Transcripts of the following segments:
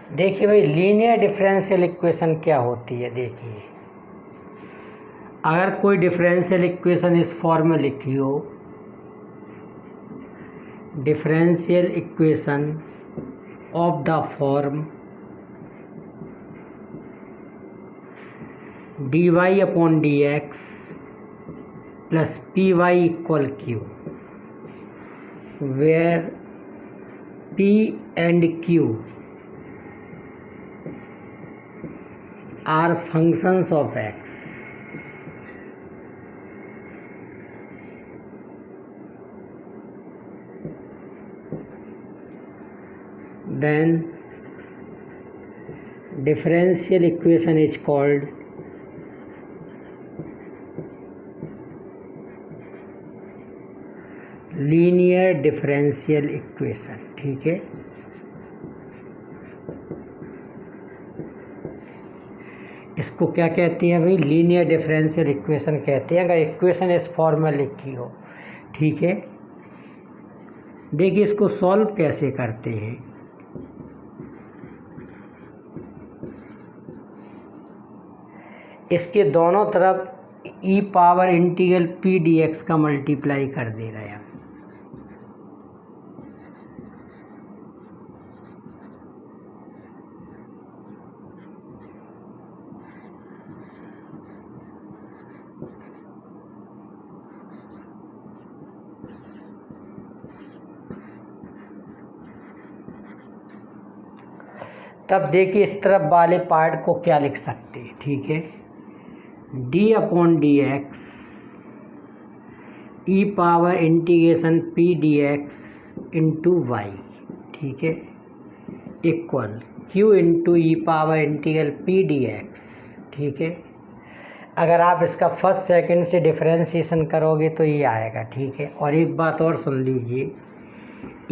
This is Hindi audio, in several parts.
देखिए भाई, लीनियर डिफरेंशियल इक्वेशन क्या होती है। देखिए, अगर कोई डिफरेंशियल इक्वेशन इस फॉर्म में लिखी हो, differential equation of the form dy/dx plus py=q, where p and q are functions of x, then differential equation is called linear differential equation. ठीक है, इसको क्या कहते हैं भाई? लीनियर डिफरेंशियल इक्वेशन कहते हैं अगर इक्वेशन इस फॉर्म में लिखी हो। ठीक है, देखिए इसको सॉल्व कैसे करते हैं। इसके दोनों तरफ e power integral p dx का मल्टीप्लाई कर दे रहे हैं। तब देखिए इस तरफ वाले पार्ट को क्या लिख सकते हैं। ठीक है, d/dx e power integration p dx into y, ठीक है, equal q into e power integral p dx। ठीक है, अगर आप इसका फर्स्ट सेकंड से डिफरेंशिएशन करोगे तो ये आएगा। ठीक है, और एक बात और सुन लीजिए,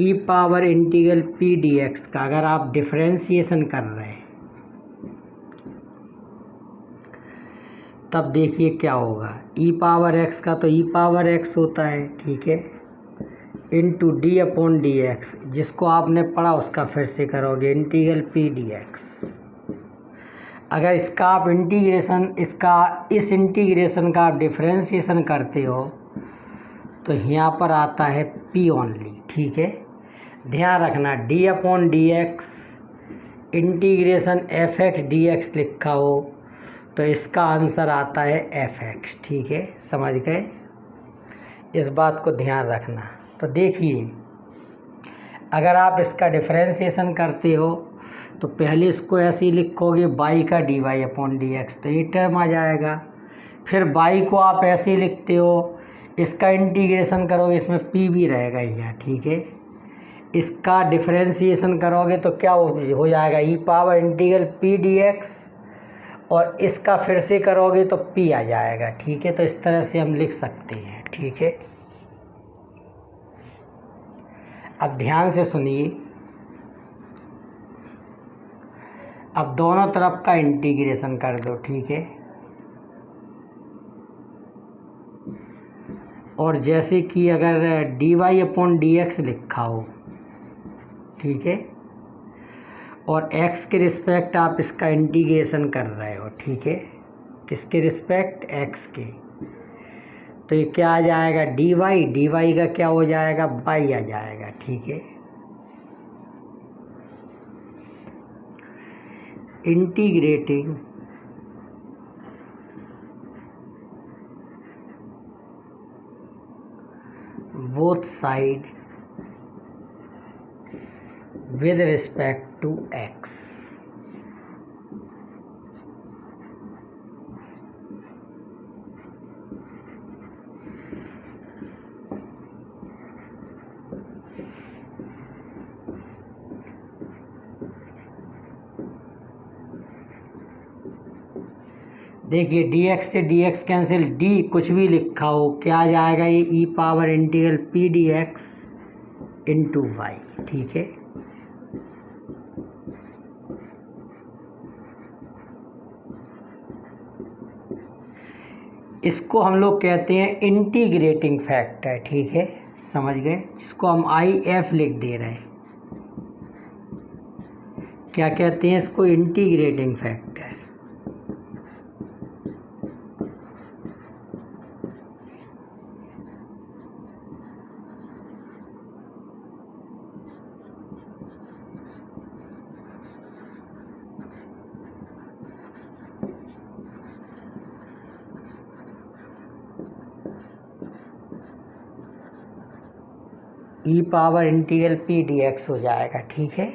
ई पावर इंटीग्रल p dx का अगर आप डिफरेंशिएशन कर रहे हैं तब देखिए क्या होगा। ई पावर x का तो ई पावर x होता है, ठीक है, इंटू d/dx, जिसको आपने पढ़ा उसका फिर से करोगे, इंटीग्रल p dx। अगर इसका आप इंटीग्रेशन, इस इंटीग्रेशन का आप डिफरेंशिएशन करते हो तो यहाँ पर आता है p ओनली। ठीक है, ध्यान रखना, d/dx इंटीग्रेशन fx dx लिखा हो तो इसका आंसर आता है fx। ठीक है, समझ गए, इस बात को ध्यान रखना। तो देखिए, अगर आप इसका डिफरेंशिएशन करते हो तो पहले इसको ऐसे ही लिखोगे y का dy/dx, तो ये टर्म आ जाएगा। फिर y को आप ऐसे ही लिखते हो, इसका इंटीग्रेशन करोगे, इसमें p भी रहेगा यहाँ। ठीक है, इसका डिफरेंशिएशन करोगे तो क्या हो जाएगा, e power integral p dx, और इसका फिर से करोगे तो p आ जाएगा। ठीक है, तो इस तरह से हम लिख सकते हैं। ठीक है, अब ध्यान से सुनिए, अब दोनों तरफ का इंटीग्रेशन कर दो। ठीक है, और जैसे कि अगर dy/dx लिखा हो, ठीक है, और x के रिस्पेक्ट आप इसका इंटीग्रेशन कर रहे हो। ठीक है, किसके रिस्पेक्ट? x के, तो ये क्या आ जाएगा, dy का क्या हो जाएगा, y आ जाएगा। ठीक है, integrating both side with respect to x। देखिए, dx से dx कैंसिल, d कुछ भी लिखा हो क्या आ जाएगा, ये e power integral p dx into y. ठीक है, इसको हम लोग कहते हैं इंटीग्रेटिंग फैक्टर। ठीक है, समझ गए, जिसको हम IF लिख दे रहे हैं। क्या कहते हैं इसको, integrating factor. E power integral p d x हो जाएगा, ठीक है,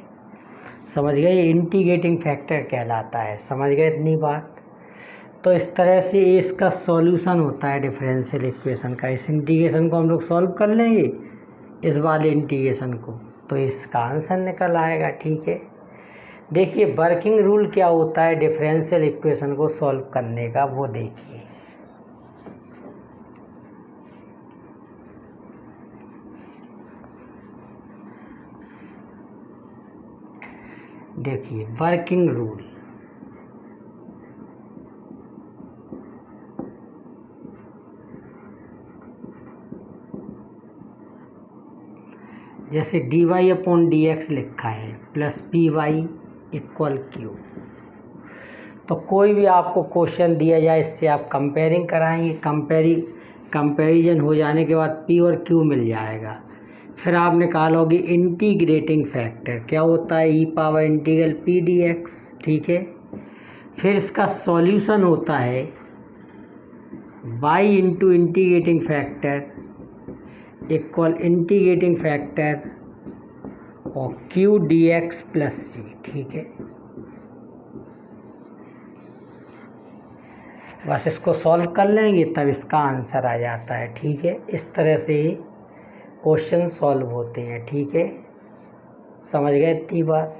समझ गए, ये इंटीग्रेटिंग फैक्टर कहलाता है, समझ गए इतनी बात। तो इस तरह से इसका सॉल्यूशन होता है डिफरेंशियल इक्वेशन का। इस इंटीग्रेशन को हम लोग सॉल्व कर लेंगे, इस वाले इंटीग्रेशन को, तो इसका आंसर निकल आएगा, ठीक है। देखिए वर्किंग रूल क्या होता है डिफरेंशियल इक्वेशन को सॉल्व करने का, वो देखिए। देखिए वर्किंग रूल, जैसे dy अपॉन डी एक्स लिखा है plus p y equal q. तो कोई भी आपको क्वेश्चन दिया जाए, इससे आप कंपेयरिंग कराएंगे, कंपैरिजन हो जाने के बाद p और q मिल जाएगा। फिर आप निकालोगे इंटीग्रेटिंग फैक्टर, क्या होता है, e power integral p d x, ठीक है। फिर इसका सॉल्यूशन होता है y into integrating factor equal integrating factor और q d x plus c, ठीक है। बस इसको सॉल्व कर लेंगे तब इसका आंसर आ जाता है, ठीक है। इस तरह से ही क्वेश्चन सॉल्व होते हैं, ठीक है, समझ गए इतनी बात।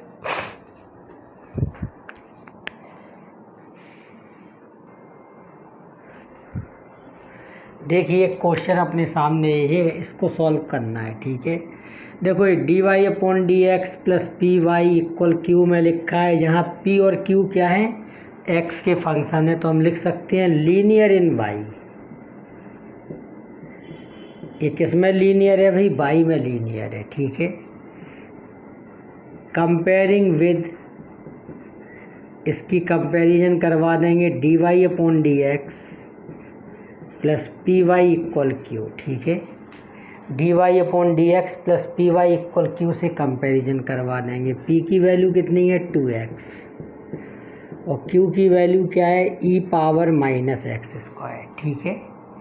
देखिए क्वेश्चन अपने सामने है, इसको सॉल्व करना है, ठीक है। देखो ये d y upon d x plus p y equal q में लिखा है, जहाँ पी और क्यू क्या है, एक्स के फंक्शन है, तो हम लिख सकते हैं लीनियर इन वाई। ये किस में लीनियर है भाई, वाई में लीनियर है, ठीक है। कंपेयरिंग विद, इसकी कंपैरिजन करवा देंगे d y upon d x plus p y equal q, ठीक है। D y upon d x plus p y equal q से कंपैरिजन करवा देंगे। पी की वैल्यू कितनी है, 2x, और क्यू की वैल्यू क्या है, e power minus x square, ठीक है,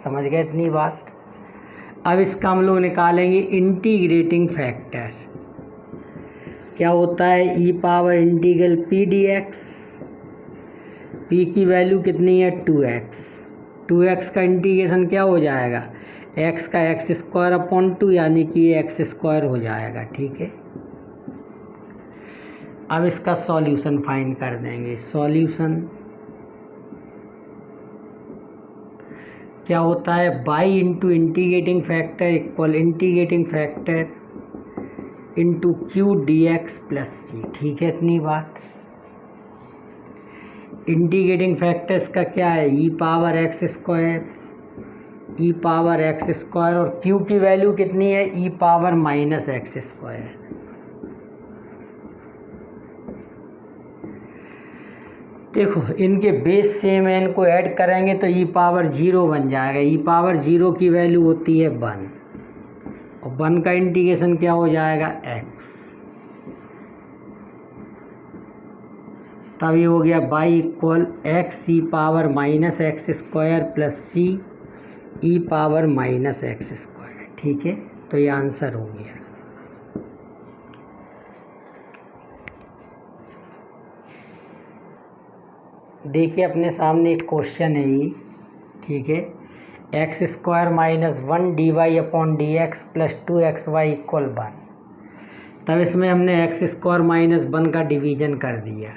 समझ गए इतनी बात। अब इसका हम लोग निकालेंगे इंटीग्रेटिंग फैक्टर, क्या होता है, e power integral p d x, p की वैल्यू कितनी है, 2x, 2x का इंटीग्रेशन क्या हो जाएगा, x का एक्स स्क्वायर अपॉन 2, यानी कि ये एक्स स्क्वायर हो जाएगा, ठीक है। अब इसका सॉल्यूशन फाइंड कर देंगे। सॉल्यूशन क्या होता है, y into integrating factor equal integrating factor into q d x plus c, ठीक है इतनी बात। इंटीग्रेटिंग फैक्टर्स का क्या है, e power x square, e power x square, और क्यू की वैल्यू कितनी है, e power minus x square. देखो इनके बेस सेम है, इनको ऐड करेंगे तो ई पावर 0 बन जाएगा। ई पावर 0 की वैल्यू होती है 1, और 1 का इंटीग्रेशन क्या हो जाएगा, x, तब ये हो गया y equal x e power minus x square plus c e power minus x square, ठीक है। तो ये आंसर हो गया। देखिए अपने सामने एक क्वेश्चन है ये, ठीक है, x square minus 1 d y upon d x plus 2 XY equal 1। तब इसमें हमने एक्स स्क्वायर माइनस 1 का डिवीजन कर दिया,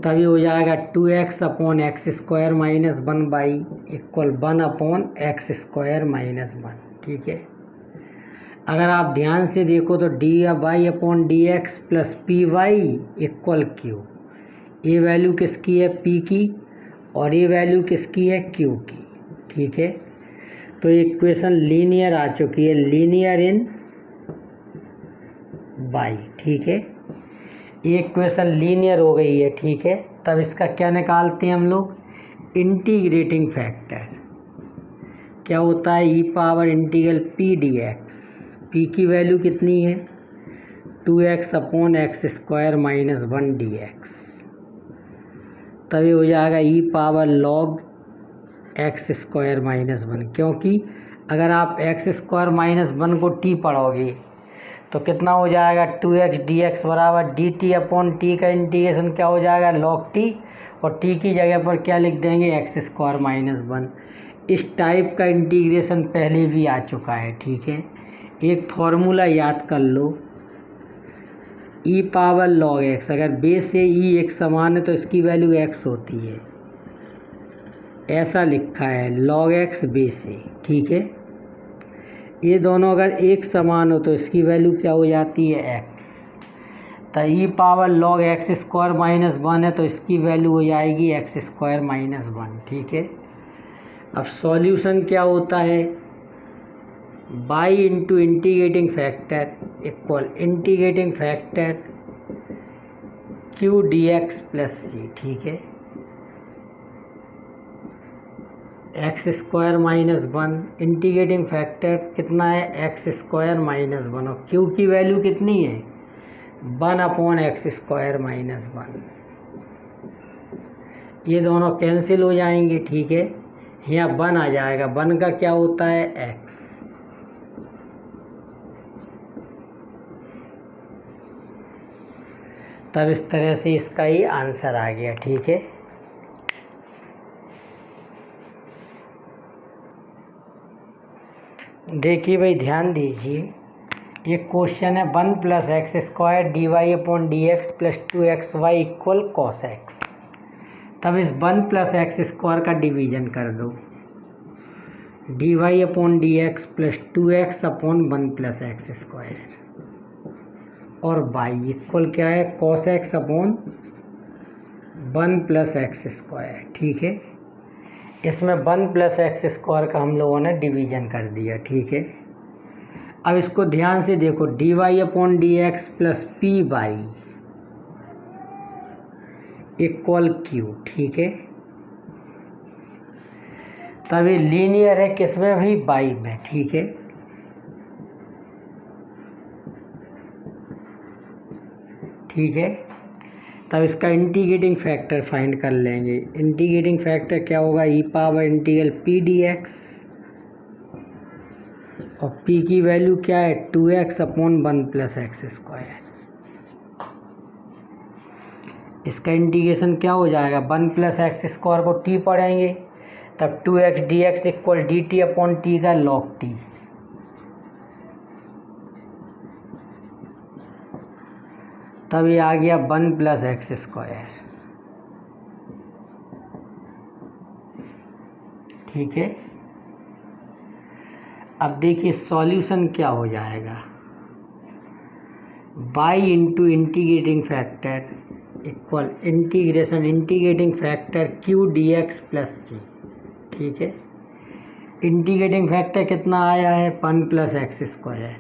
तभी हो जाएगा 2x upon x square minus 1 y equal 1 upon x square minus 1, ठीक है। अगर आप ध्यान से देखो तो d y upon d x plus p y equal q, ये वैल्यू किसकी है, p की, और ये वैल्यू किसकी है, q की, ठीक है। तो इक्वेशन लीनियर आ चुकी है, लीनियर इन y, ठीक है। ये इक्वेशन लीनियर हो गई है, ठीक है। तब इसका क्या निकालते हैं हम लोग, इंटीग्रेटिंग फैक्टर। क्या होता है, e power integral p d x. P की वैल्यू कितनी है, 2x upon x square minus 1 dx। तभी हो जाएगा e power log x square minus 1, क्योंकि अगर आप एक्स स्क्वायर माइनस 1 को टी पढ़ोगे तो कितना हो जाएगा, 2x dx बराबर dt अपॉन टी का इंटीग्रेशन क्या हो जाएगा, लॉग टी, और टी की जगह पर क्या लिख देंगे, एक्स स्क्वायर माइनस 1। इस टाइप का इंटीग्रेशन पहले भी आ चुका है, ठीक है। एक फॉर्मूला याद कर लो, ई पावर लॉग एक्स, अगर बेस से ई एक समान है तो इसकी वैल्यू एक्स होती है, ऐसा लिखा है, लॉग एक्स बेस से, ठीक है। ये दोनों अगर एक समान हो तो इसकी वैल्यू क्या हो जाती है, एक्स। तो e power log x square minus 1 है तो इसकी वैल्यू हो जाएगी एक्स स्क्वायर माइनस 1, ठीक है। अब सॉल्यूशन क्या होता है, y into integrating factor equal integrating factor q d x plus c, ठीक है। X square minus 1, integrating factor कितना है, एक्स स्क्वायर माइनस 1, और क्यू की वैल्यू कितनी है, 1 अपॉन एक्स स्क्वायर माइनस 1। ये दोनों कैंसिल हो जाएंगे, ठीक है। यहाँ 1 आ जाएगा, 1 का क्या होता है, एक्स। तब इस तरह से इसका ही आंसर आ गया, ठीक है। देखिए भाई, ध्यान दीजिए, ये क्वेश्चन है 1 plus x square d y upon d x plus 2xy equal cos x. तब इस 1 प्लस एक्स स्क्वायर का डिवीजन कर दो, d y upon d x plus 2x upon 1 plus x square, और y इक्वल क्या है, cos x upon 1 plus x square, ठीक है। इसमें 1 प्लस एक्स स्क्वायर का हम लोगों ने डिवीजन कर दिया, ठीक है। अब इसको ध्यान से देखो, d y upon d x plus p y equal q, ठीक है। तब ये लीनियर है किसमें भी, बाई में, ठीक है। ठीक है, तब इसका इंटीग्रेटिंग फैक्टर फाइंड कर लेंगे। इंटीग्रेटिंग फैक्टर क्या होगा, e power integral p d x, और p की वैल्यू क्या है, 2x upon 1 plus x square. इसका इंटीग्रेशन क्या हो जाएगा, 1 प्लस एक्स स्क्वायर को t पढ़ेंगे, तब 2x dx equal d t upon t का लॉग टी। तब ये आ गया 1 प्लस एक्स स्क्वायर, ठीक है। अब देखिए सॉल्यूशन क्या हो जाएगा, y into integrating factor equal integration integrating factor q d x plus c, ठीक है। इंटीग्रेटिंग फैक्टर कितना आया है, 1 plus x square,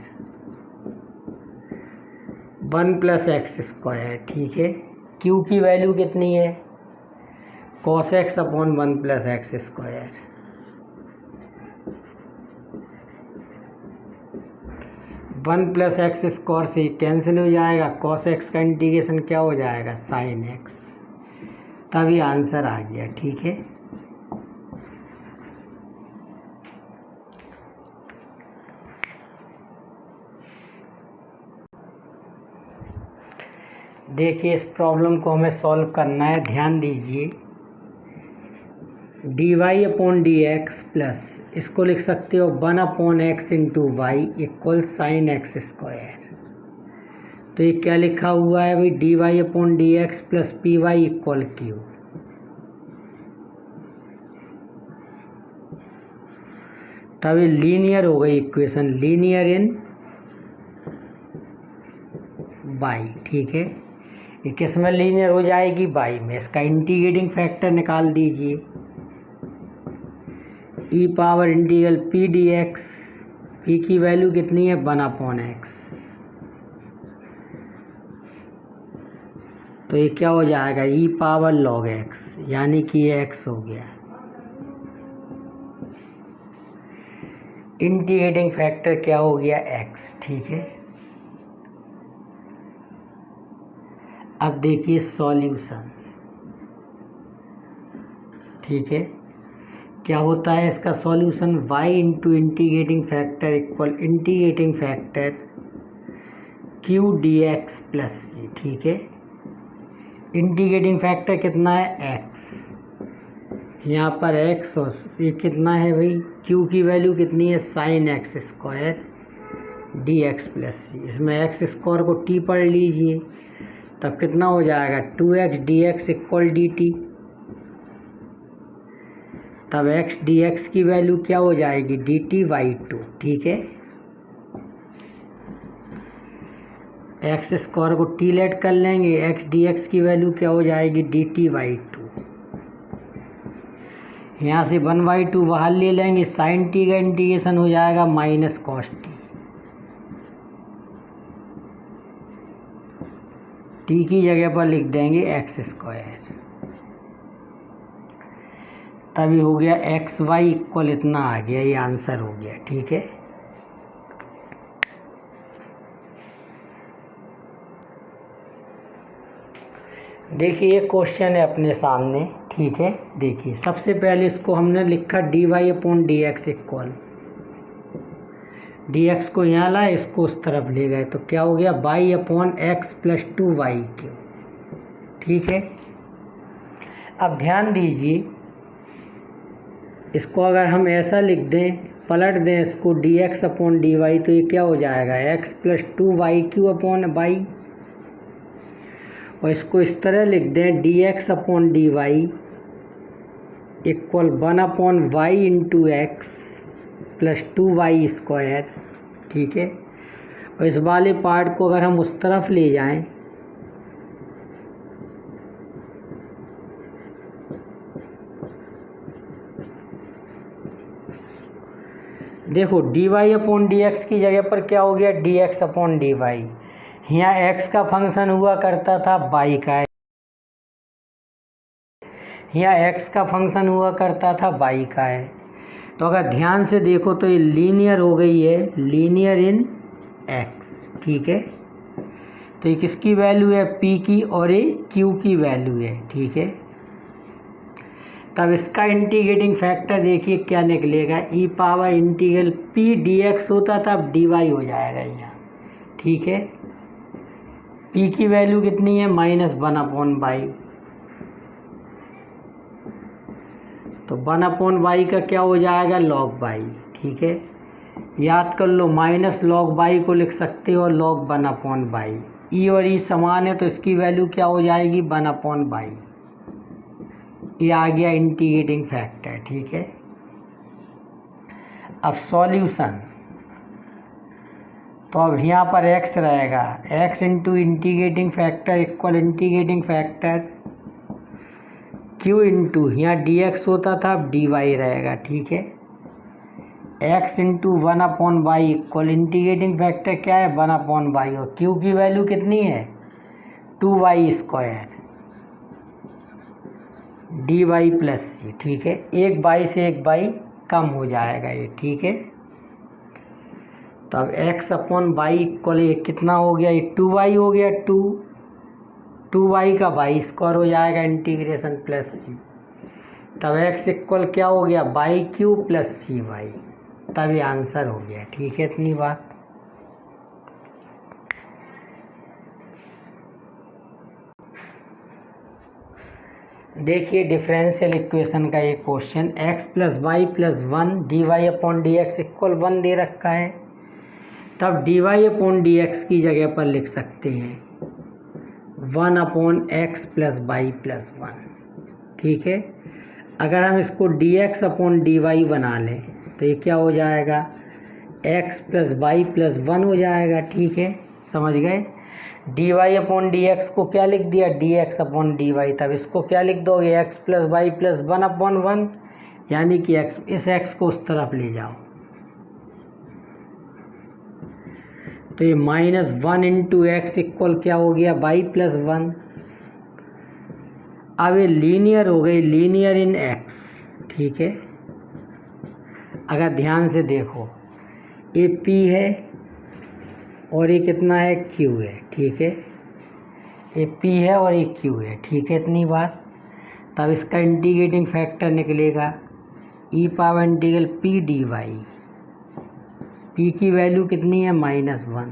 1 plus x square, ठीक है। क्यू की वैल्यू कितनी है, cos x upon 1 plus x square. 1 plus x square से कैंसिल हो जाएगा, कॉस एक्स का इंटीग्रेशन क्या हो जाएगा, साइन एक्स। तभी आंसर आ गया, ठीक है। देखिए इस प्रॉब्लम को हमें सॉल्व करना है, ध्यान दीजिए। D y upon d x plus, इसको लिख सकते हो 1 upon x into y equal sine x square. तो ये क्या लिखा हुआ है भाई, d y upon d x plus p y equal q. तब ये लीनियर हो गई इक्वेशन, लीनियर इन बाई, ठीक है। ये किस में लीनियर हो जाएगी, बाई में। इसका इंटीग्रेटिंग फैक्टर निकाल दीजिए, e power integral p d x, p की वैल्यू कितनी है, 1 अपॉन एक्स तो ये क्या हो जाएगा, ई पावर log x, यानी कि ये x हो गया। इंटीग्रेटिंग फैक्टर क्या हो गया, x, ठीक है। अब देखिए सॉल्यूशन, ठीक है। क्या होता है इसका solution, y into integrating factor equal integrating factor q dx plus c, ठीक है। इंटीग्रेटिंग फैक्टर कितना है, x, यहाँ पर x और ये कितना है भाई, q की वैल्यू कितनी है, sine x square d x plus c. इसमें एक्स स्क्वायर को t पढ़ लीजिए, तब कितना हो जाएगा, 2x dx इक्वल dt। तब x dx की वैल्यू क्या हो जाएगी, dt/2, ठीक है। एक्स स्क्वायर को t लेट कर लेंगे, x dx की वैल्यू क्या हो जाएगी, dt/2। यहाँ से 1/2 बाहर ले लेंगे, साइन t का इंटीग्रेशन हो जाएगा माइनस कॉस t की जगह पर लिख देंगे एक्स स्क्वायर। तभी हो गया एक्स वाई इक्वल इतना आ गया, ये आंसर हो गया, ठीक है। देखिए ये क्वेश्चन है अपने सामने, ठीक है। देखिए सबसे पहले इसको हमने लिखा dy/dx इक्वल, dx को यहाँ लाए, इसको उस तरफ ले गए, तो क्या हो गया, y/x प्लस 2y3, ठीक है। अब ध्यान दीजिए, इसको अगर हम ऐसा लिख दें, पलट दें इसको dx/dy, तो ये क्या हो जाएगा, x प्लस 2y3/y। और इसको इस तरह लिख दें dx/dy equal 1/y into x plus 2y square, ठीक है। और इस वाले पार्ट को अगर हम उस तरफ ले जाएं, देखो dy/dx की जगह पर क्या हो गया, dx/dy। यहाँ x का फंक्शन हुआ करता था y का, यहाँ x का फंक्शन हुआ करता था y का है। तो अगर ध्यान से देखो तो ये लीनियर हो गई है, लीनियर इन x, ठीक है। तो ये किसकी वैल्यू है, p की, और ये q की वैल्यू है, ठीक है। तब इसका इंटीग्रेटिंग फैक्टर देखिए क्या निकलेगा, e power integral p dx होता था, अब dy हो जाएगा यहाँ, ठीक है। p की वैल्यू कितनी है, -1/y, तो 1/y का क्या हो जाएगा, log y, ठीक है। याद कर लो, -log y को लिख सकते हो log 1/y, e और e समान है तो इसकी वैल्यू क्या हो जाएगी, 1/y। ये आ गया इंटीग्रेटिंग फैक्टर, ठीक है। अब सॉल्यूशन, तो अब यहाँ पर x रहेगा, x into integrating factor equal integrating factor q into, यहाँ dx होता था, अब dy रहेगा, ठीक है। x into 1/y equal integrating factor क्या है, 1/y, और q की वैल्यू कितनी है, 2y square dy plus c, ठीक है। एक बाई से एक बाई कम हो जाएगा ये, ठीक है। तो अब x/y इक्वल ये कितना हो गया, ये 2y हो गया, 2y का y स्क्वायर हो जाएगा इंटीग्रेशन प्लस सी। तब x इक्वल क्या हो गया, y³ प्लस cy, तब ये आंसर हो गया, ठीक है। इतनी बात। देखिए डिफरेंशियल इक्वेशन का ये question, x plus y plus 1 dy/dx equal 1 दे रखा है। तब dy/dx की जगह पर लिख सकते हैं 1/x प्लस वाई प्लस 1, ठीक है। अगर हम इसको dx/dy बना लें तो ये क्या हो जाएगा, x प्लस वाई प्लस 1 हो जाएगा, ठीक है। समझ गए। dy/dx को क्या लिख दिया, dx/dy। तब इसको क्या लिख दोगे, x प्लस वाई प्लस 1/1, यानी कि x, इस x को उस तरफ ले जाओ तो ये -1 इंटू एक्स इक्वल क्या हो गया, y प्लस 1। अब ये लीनियर हो गई, लीनियर इन एक्स, ठीक है। अगर ध्यान से देखो, ये पी है और ये कितना है, क्यू है, ठीक है। ये पी है और ये क्यू है, ठीक है। इतनी बात, तब इसका इंटीग्रेटिंग फैक्टर निकलेगा e power integral p d y. P की वैल्यू कितनी है, -1,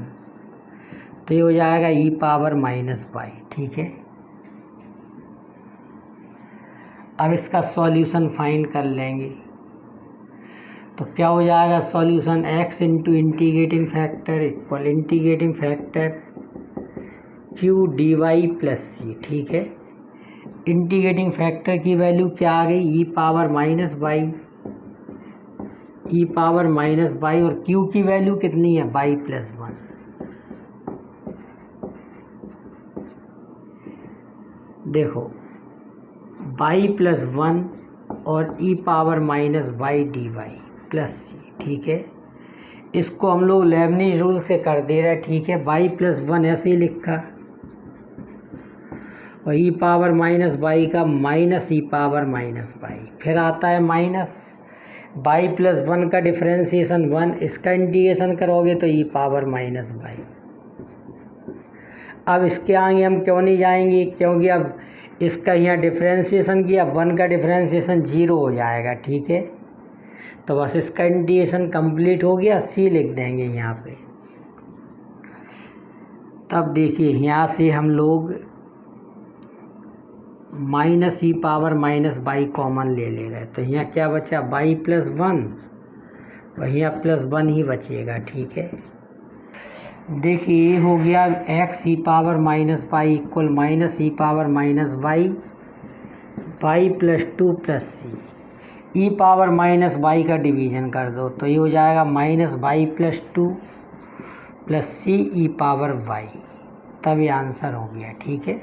तो ये हो जाएगा ई पावर -y, ठीक है। अब इसका सॉल्यूशन फाइंड कर लेंगे, तो क्या हो जाएगा solution, x into integrating factor equal integrating factor q d y plus c, ठीक है। इंटीग्रेटिंग फैक्टर की वैल्यू क्या आ गई, e power -y, e power -y, और क्यू की वैल्यू कितनी है, y प्लस 1। देखो y प्लस 1 और e power -y d y plus c, ठीक है। इसको हम लोग लेबनीज रूल से कर दे रहे हैं, ठीक है। y प्लस 1 ऐसे ही लिखा, और ई पावर -y का माइनस ई पावर -y, फिर आता है माइनस y प्लस 1 का डिफ्रेंसिएशन 1, इसका इंटीग्रेशन करोगे तो ई पावर -y। अब इसके आगे हम क्यों नहीं जाएंगे, क्योंकि अब इसका यहाँ डिफ्रेंसिएशन किया, 1 का डिफ्रेंसिएशन 0 हो जाएगा, ठीक है। तो बस इसका इंटीग्रेशन कंप्लीट हो गया, सी लिख देंगे यहाँ पे। तब देखिए यहाँ से हम लोग minus e power -y common ले रहे हैं, तो यहाँ क्या बचा, y प्लस 1, और यहाँ प्लस 1 ही बचेगा, ठीक है। देखिए ये हो गया x ई power -y equal minus e power -y plus 2 plus c. E power -y का डिवीज़न कर दो, तो ये हो जाएगा -y plus 2 plus c e power y, तब ये आंसर हो गया, ठीक है।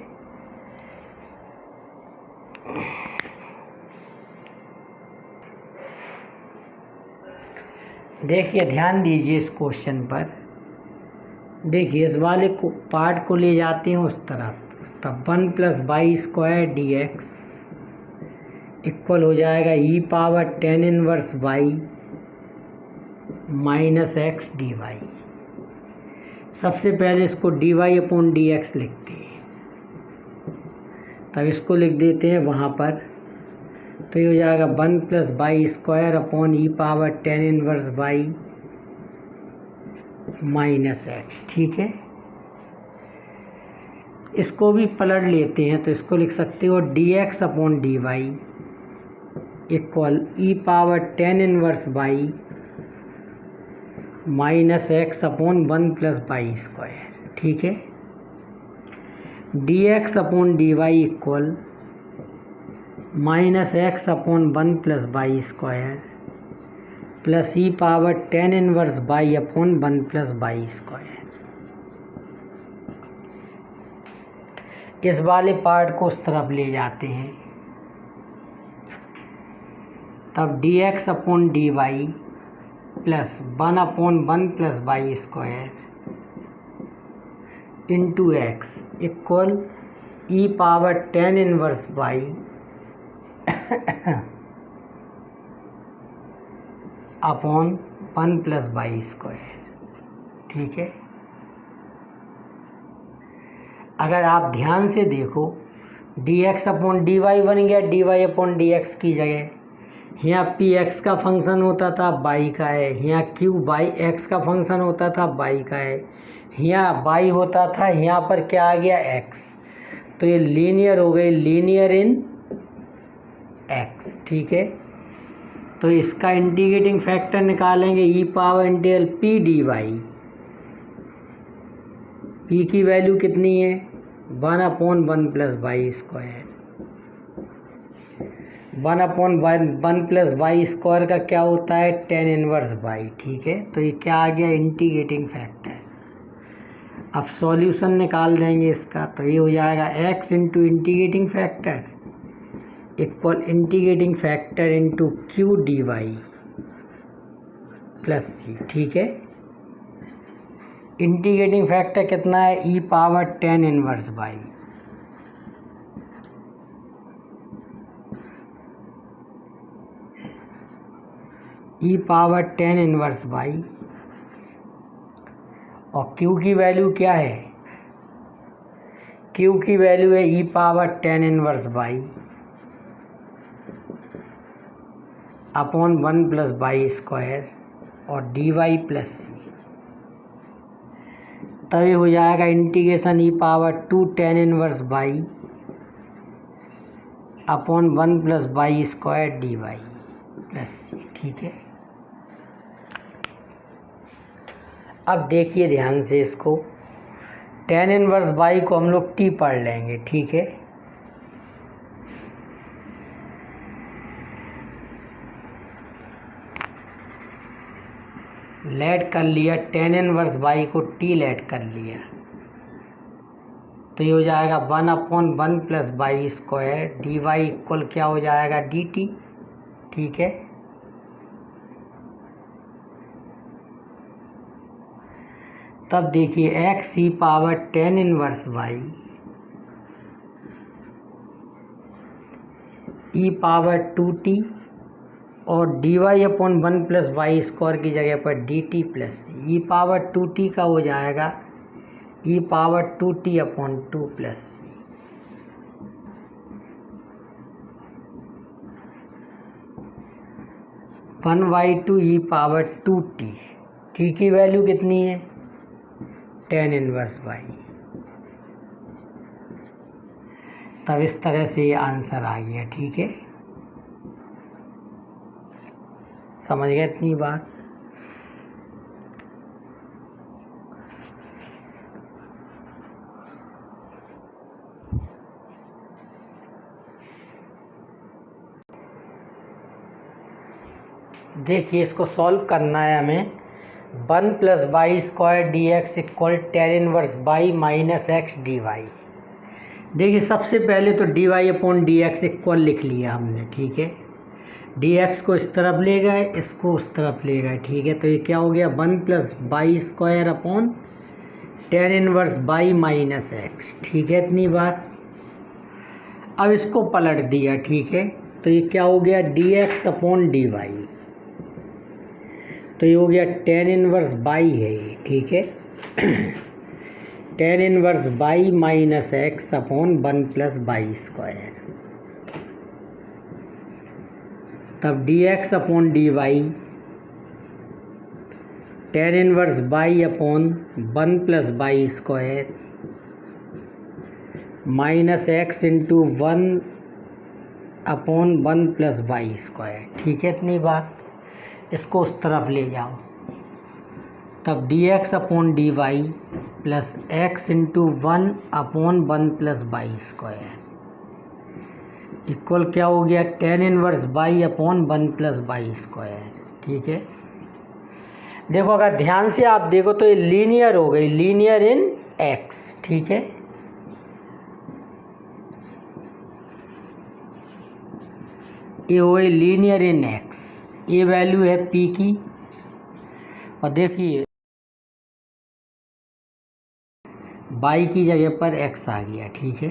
देखिए ध्यान दीजिए इस क्वेश्चन पर। देखिए इस वाले को पार्ट को ले जाते हैं उस तरफ, तब 1 plus y square d x equal हो जाएगा e power 10 inverse y minus x d y. सबसे पहले इसको d y upon d x लिखते हैं, तब इसको लिख देते हैं वहाँ पर, तो ये हो जाएगा 1 plus y square upon e power 10 inverse y minus x, ठीक है। इसको भी पलट लेते हैं, तो इसको लिख सकते हो d x upon d y equal e power 10 inverse y minus x upon 1 plus y square, ठीक है। D x upon d y equal minus x upon 1 plus y square plus e power 10 inverse y upon 1 plus y square. इस वाले पार्ट को उस तरफ ले जाते हैं, तब d x upon d y plus 1 upon 1 plus y square into x equal e power 10 inverse y upon 1 plus y square, ठीक है। अगर आप ध्यान से देखो, d x upon d y बन गया d y upon d x की जगह। यहाँ पी एक्स का फंक्शन होता था, वाई का है। यहाँ क्यू वाई एक्स का फंक्शन होता था, वाई का है। यहाँ वाई होता था, यहाँ पर क्या आ गया, एक्स। तो ये लीनियर हो गई, लीनियर इन एक्स, ठीक है। तो इसका इंटीग्रेटिंग फैक्टर निकालेंगे e power integral p d y. P की वैल्यू कितनी है, 1 upon 1 plus y square. 1 upon 1 plus y square का क्या होता है, 10 इनवर्स वाई, ठीक है। तो ये क्या आ गया, इंटीग्रेटिंग फैक्टर। अब सॉल्यूशन निकाल देंगे इसका, तो ये हो जाएगा x into integrating factor equal integrating factor into q d y plus c, ठीक है। इंटीग्रेटिंग फैक्टर कितना है, e power 10 inverse y e power tan inverse y, और क्यू की वैल्यू क्या है, क्यू की वैल्यू है e power tan inverse y upon 1 plus y square और डी वाई प्लस सी। तभी हो जाएगा integration e power 2 tan inverse y upon 1 plus y square d y plus c. ठीक है, अब देखिए ध्यान से इसको, टेन इनवर्स बाई को हम लोग टी पढ़ लेंगे। ठीक है, लेट कर लिया, टेन इनवर्स बाई को टी लेट कर लिया, तो ये हो जाएगा 1 upon 1 plus y square d y equal क्या हो जाएगा डी टी। ठीक है, तब देखिए x e power tan inverse y e power 2t और d y upon 1 plus y square की जगह पर d t plus c. E power 2t का हो जाएगा e power 2t upon 2 plus सी। 1/2 ई पावर 2t, टी की वैल्यू कितनी है, टेन इनवर्स बाई। तब इस तरह से ये आंसर आ गया। ठीक है, समझ गए इतनी बात। देखिए इसको सॉल्व करना है हमें। 1 plus y square d x equal tan inverse y minus x d y. देखिए सबसे पहले तो d y upon d x equal लिख लिया हमने। ठीक है, डी एक्स को इस तरफ ले गए, इसको उस तरफ ले गए। ठीक है, तो ये क्या हो गया 1 plus y square upon ten inverse y minus x. ठीक है, इतनी बात। अब इसको पलट दिया। ठीक है, तो ये क्या हो गया d x upon d y, तो ये हो गया टेन इनवर्स बाई है ये। ठीक है, tan inverse y minus x upon 1 plus y square, तब d x upon d y tan inverse y upon 1 plus y square minus x into 1 upon 1 plus y square. ठीक है, इतनी बात। इसको उस तरफ ले जाओ, तब d x upon d y plus x into 1 upon 1 plus y square equal क्या हो गया tan inverse y upon 1 plus y square. ठीक है, देखो अगर ध्यान से आप देखो तो ये लीनियर हो गई, लीनियर इन एक्स। ठीक है, ये हो गई लीनियर इन एक्स। ये वैल्यू है पी की, और देखिए बाई की जगह पर एक्स आ गया। ठीक है,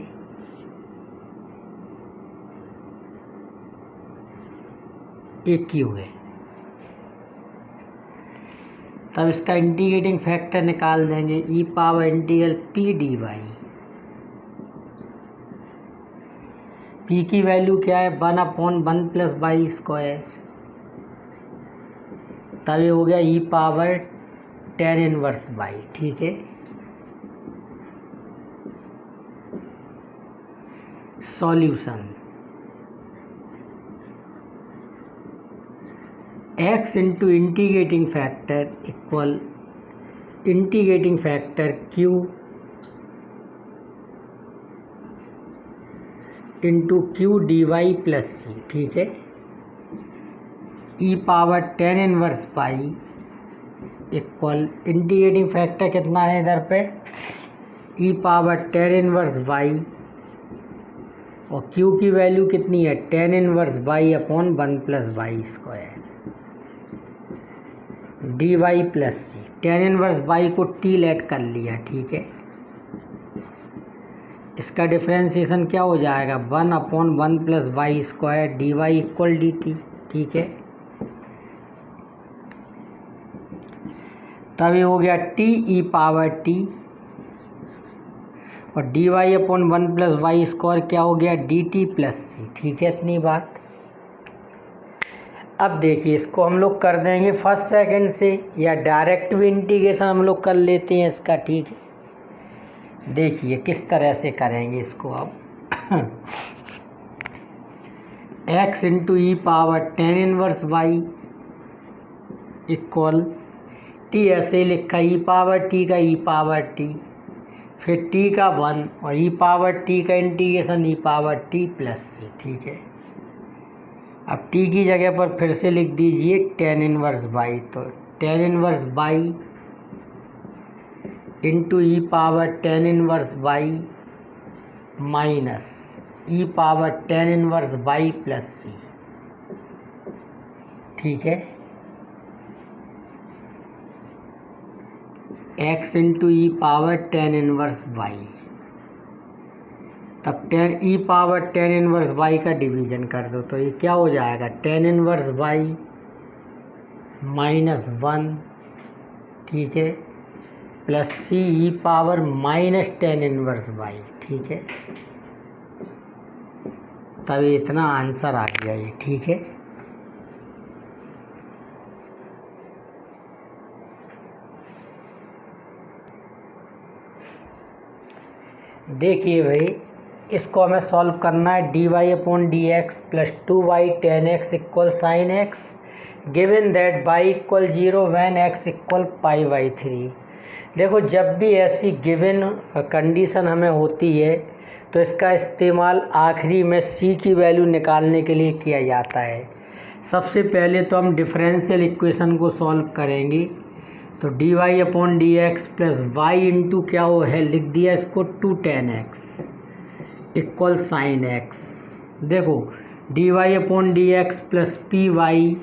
एक क्यू है, तब इसका इंटीग्रेटिंग फैक्टर निकाल देंगे e power integral p d y. P की वैल्यू क्या है 1 अपॉन 1 प्लस बाई स्क्वायर, तब ये हो गया e power tan inverse y. ठीक है, solution x into integrating factor equal integrating factor q into q d y plus c. ठीक है, e power tan inverse y equal integrating factor कितना है इधर पे e power tan inverse y, और क्यू की वैल्यू कितनी है tan inverse y upon 1 plus y square d y plus c. Tan inverse y को टी लेट कर लिया। ठीक है, इसका डिफरेंशिएशन क्या हो जाएगा 1 upon 1 plus y square d y equal d t. ठीक है, तभी हो गया टी ई पावर टी, और d y upon 1 plus y square क्या हो गया डी टी प्लस सी। ठीक है इतनी बात। अब देखिए इसको हम लोग कर देंगे फर्स्ट सेकंड से, या डायरेक्ट भी इंटीग्रेशन हम लोग कर लेते हैं इसका। ठीक है देखिए किस तरह से करेंगे इसको। अब x into e power tan inverse y equal t, ऐसे ही लिखा ई पावर टी का ई पावर टी, फिर टी का 1 और ई पावर टी का integration e power t plus c. ठीक है अब टी की जगह पर फिर से लिख दीजिए टेन इनवर्स बाई, तो tan inverse y into e power tan inverse y minus e power tan inverse y plus c. ठीक है x into e power tan inverse y, तब tan e power tan inverse y का डिवीजन कर दो तो ये क्या हो जाएगा टेन इनवर्स बाई माइनस 1। ठीक है plus c e power minus tan inverse y. ठीक है तब इतना आंसर आ गया ये। ठीक है देखिए भाई इसको हमें सॉल्व करना है। D y upon d x plus 2y tan x equal sine x, given that y equal 0 when x equal pi by 3। देखो जब भी ऐसी गिवन कंडीशन हमें होती है तो इसका इस्तेमाल आखिरी में c की वैल्यू निकालने के लिए किया जाता है। सबसे पहले तो हम डिफरेंशियल इक्वेशन को सॉल्व करेंगे, तो d y upon d x plus y into क्या वो है लिख दिया इसको 2 tan x equal sine x. देखो d y upon d x plus p y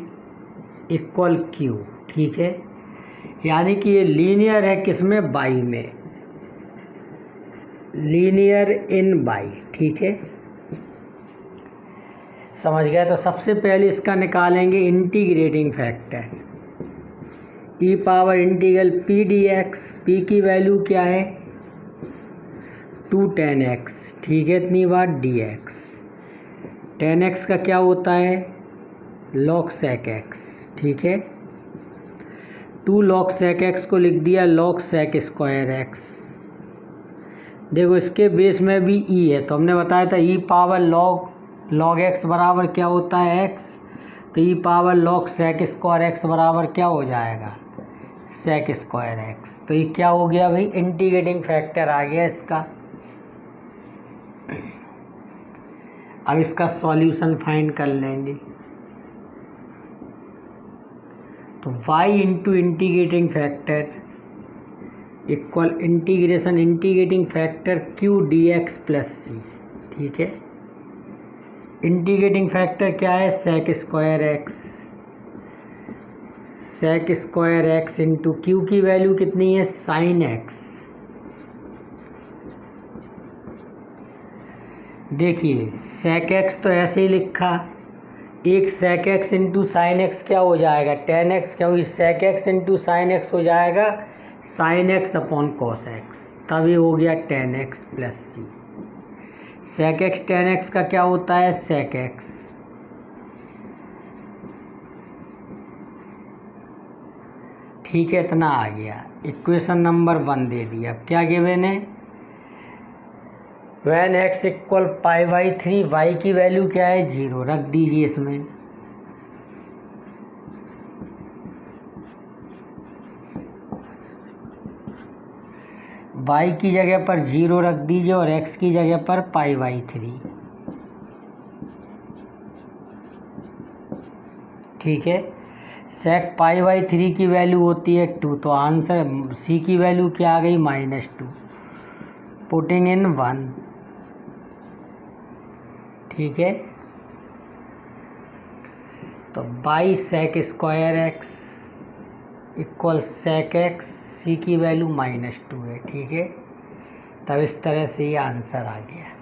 equal q. ठीक है यानी कि ये लीनियर है किसमें बाई में, लीनियर इन बाई। ठीक है समझ गए। तो सबसे पहले इसका निकालेंगे integrating factor, e power integral p d x, p की वैल्यू क्या है 2 टेन एक्स। ठीक है इतनी बार डी एक्स, टेन एक्स का क्या होता है लॉग सेक एक्स। ठीक है 2 लॉग सेक एक्स को लिख दिया लॉग सेक स्क्वायर एक्स। देखो इसके बेस में भी ई है तो हमने बताया था ई पावर लॉग एक्स बराबर क्या होता है एक्स, तो e power log sec square x बराबर क्या हो जाएगा सेक स्क्वायर एक्स। तो ये क्या हो गया भाई इंटीग्रेटिंग फैक्टर आ गया इसका। अब इसका सॉल्यूशन फाइंड कर लेंगे, तो y into integrating factor equal integrating factor q dx plus c. ठीक है इंटीग्रेटिंग फैक्टर क्या है sec square x, sec square x into q की वैल्यू कितनी है साइन एक्स। देखिए सेक एक्स तो ऐसे ही लिखा, एक sec x into sine x क्या हो जाएगा टेन एक्स, क्योंकि sec x into sine x हो जाएगा sine x upon cos x, तभी हो गया tan x plus c. Sec x tan x का क्या होता है सेक एक्स। ठीक है इतना आ गया, इक्वेशन नंबर 1 दे दिया। अब क्या गिवन है when x equal pi by 3, y की वैल्यू क्या है 0 रख दीजिए इसमें। वाई की जगह पर 0 रख दीजिए और एक्स की जगह पर पाई बाई 3। ठीक है सेक पाई बाई 3 की वैल्यू होती है 2, तो आंसर सी की वैल्यू क्या आ गई -2, पुटिंग इन 1। ठीक है तो by sec square X equal sec X, C की वैल्यू -2 है। ठीक है तब इस तरह से ये आंसर आ गया।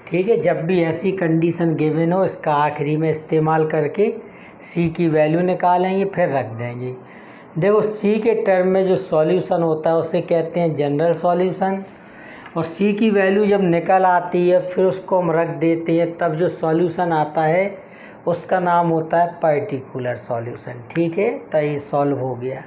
ठीक है जब भी ऐसी कंडीशन गिवन हो इसका आखिरी में इस्तेमाल करके सी की वैल्यू निकालेंगे फिर रख देंगे। देखो सी के टर्म में जो सॉल्यूशन होता है उसे कहते हैं जनरल सॉल्यूशन, और सी की वैल्यू जब निकल आती है फिर उसको हम रख देते हैं, तब जो सॉल्यूशन आता है उसका नाम होता है पर्टिकुलर सॉल्यूशन। ठीक है, तो ये सॉल्व हो गया।